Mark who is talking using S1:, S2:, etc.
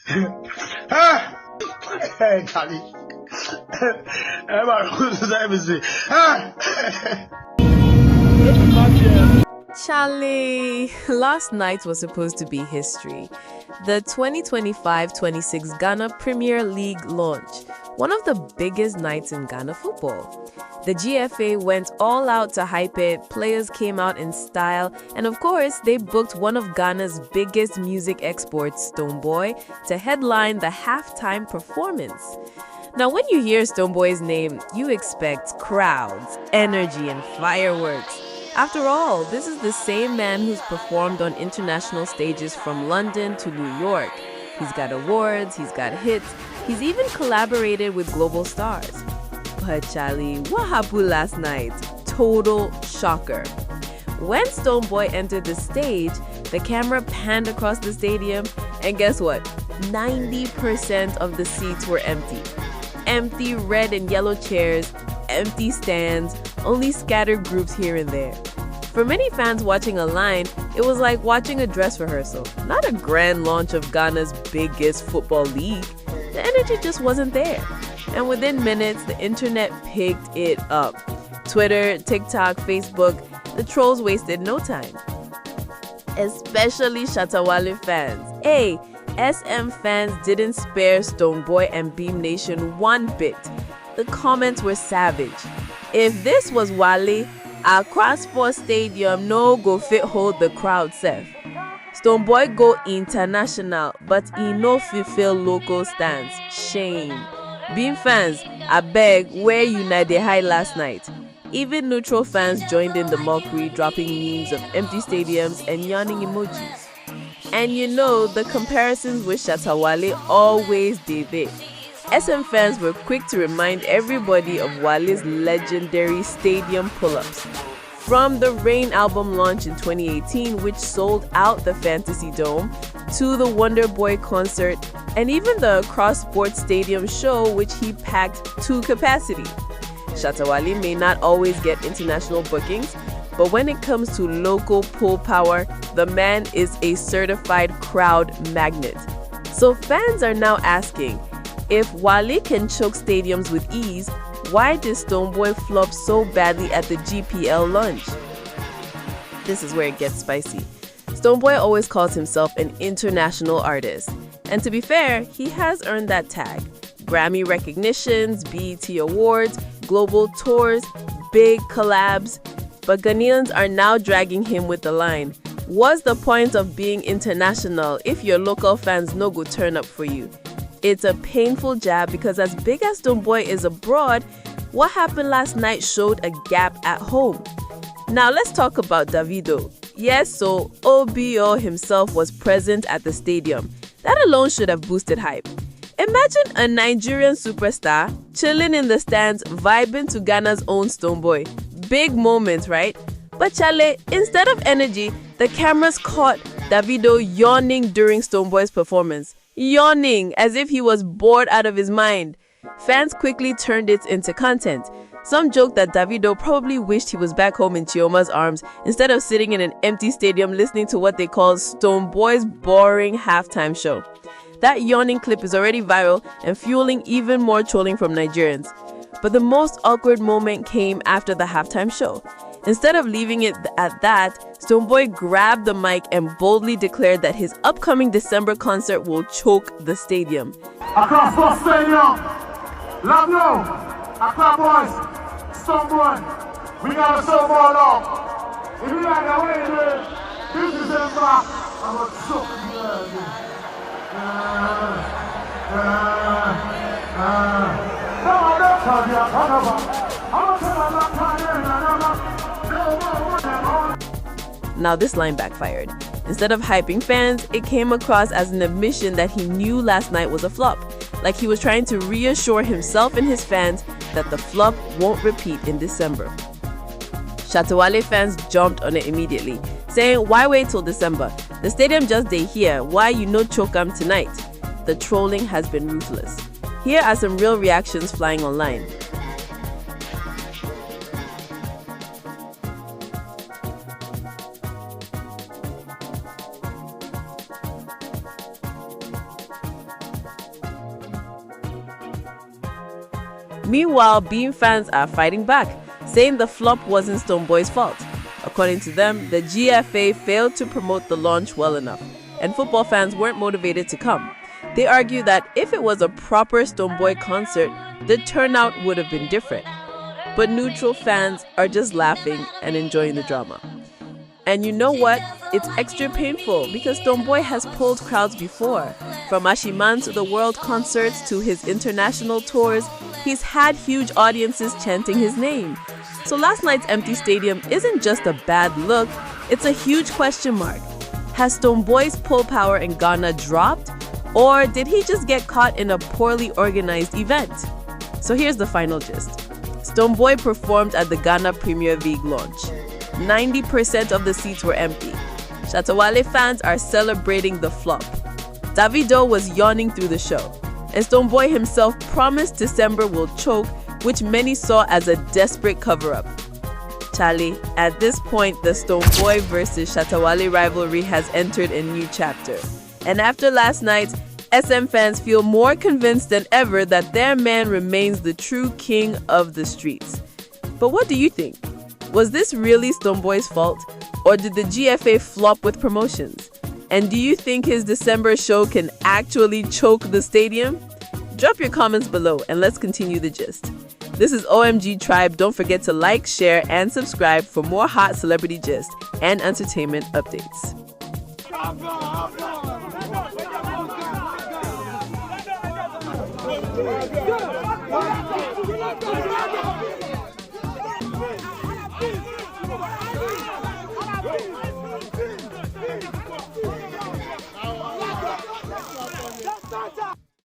S1: Hey, Charlie.
S2: Charlie, last night was supposed to be history. The 2025-26 Ghana Premier League launch, one of the biggest nights in Ghana football. The GFA went all out to hype it, players came out in style, and of course, they booked one of Ghana's biggest music exports, Stonebwoy, to headline the halftime performance. Now, when you hear Stonebwoy's name, you expect crowds, energy, and fireworks. After all, this is the same man who's performed on international stages from London to New York. He's got awards, he's got hits, he's even collaborated with global stars. But Charlie, what happened last night? Total shocker. When Stonebwoy entered the stage, the camera panned across the stadium, and guess what? 90% of the seats were empty. Empty red and yellow chairs, empty stands, only scattered groups here and there. For many fans watching online, it was like watching a dress rehearsal, not a grand launch of Ghana's biggest football league. The energy just wasn't there. And within minutes, the internet picked it up. Twitter, TikTok, Facebook, the trolls wasted no time. Especially Shatta Wale fans. Hey, SM fans didn't spare Stonebwoy and Beam Nation one bit. The comments were savage. If this was Wale, Accra Sports Stadium no go fit hold the crowd sef. Stonebwoy go international, but he no fulfill local stands. Shame. Beam fans, abeg, where you na dey hide last night? Even neutral fans joined in the mockery, dropping memes of empty stadiums and yawning emojis. And you know, the comparisons with Shatta Wale always did it. SM fans were quick to remind everybody of Wale's legendary stadium pull-ups. From the Rain album launch in 2018, which sold out the Fantasy Dome, to the Wonder Boy concert, and even the Cross Sports Stadium show, which he packed to capacity. Shatta Wale may not always get international bookings, but when it comes to local pull power, the man is a certified crowd magnet. So fans are now asking, if Wale can choke stadiums with ease, why did Stonebwoy flop so badly at the GPL launch? This is where it gets spicy. Stonebwoy always calls himself an international artist. And to be fair, he has earned that tag. Grammy recognitions, BET awards, global tours, big collabs. But Ghanaians are now dragging him with the line. What's the point of being international if your local fans no go turn up for you? It's a painful jab because as big as Stonebwoy is abroad, what happened last night showed a gap at home. Now let's talk about Davido. Yes, so OBO himself was present at the stadium. That alone should have boosted hype. Imagine a Nigerian superstar chilling in the stands, vibing to Ghana's own Stonebwoy. Big moment, right? But Chale, instead of energy, the cameras caught Davido yawning during Stonebwoy's performance. Yawning as if he was bored out of his mind. Fans quickly turned it into content. Some joked that Davido probably wished he was back home in Chioma's arms instead of sitting in an empty stadium listening to what they call Stonebwoy's boring halftime show. That yawning clip is already viral and fueling even more trolling from Nigerians. But the most awkward moment came after the halftime show. Instead of leaving it at that, Stonebwoy grabbed the mic and boldly declared that his upcoming December concert will choke the stadium.
S1: Accra Sports Stadium, love you, Accra boys, Stonebwoy, we gotta show more love. If you like that way this December, I'm gonna choke you.
S2: Now this line backfired. Instead of hyping fans, it came across as an admission that he knew last night was a flop. Like he was trying to reassure himself and his fans that the flop won't repeat in December. Shatta Wale fans jumped on it immediately, saying, why wait till December? The stadium just day here, why you no choke 'em tonight? The trolling has been ruthless. Here are some real reactions flying online. Meanwhile, Beam fans are fighting back, saying the flop wasn't Stonebwoy's fault. According to them, the GFA failed to promote the launch well enough, and football fans weren't motivated to come. They argue that if it was a proper Stonebwoy concert, the turnout would have been different. But neutral fans are just laughing and enjoying the drama. And you know what? It's extra painful because Stonebwoy has pulled crowds before. From Ashiman to the world concerts to his international tours, he's had huge audiences chanting his name. So last night's empty stadium isn't just a bad look, it's a huge question mark. Has Stonebwoy's pull power in Ghana dropped? Or did he just get caught in a poorly organized event? So here's the final gist. Stonebwoy performed at the Ghana Premier League launch. 90% of the seats were empty. Shatta Wale fans are celebrating the flop. Davido was yawning through the show. And Stonebwoy himself promised December will choke, which many saw as a desperate cover-up. Charlie, at this point, the Stonebwoy versus Shatta Wale rivalry has entered a new chapter. And after last night, SM fans feel more convinced than ever that their man remains the true king of the streets. But what do you think? Was this really Stonebwoy's fault? Or did the GFA flop with promotions? And do you think his December show can actually choke the stadium? Drop your comments below and let's continue the gist. This is OMGTribe. Don't forget to like, share, and subscribe for more hot celebrity gist and entertainment updates.
S1: Start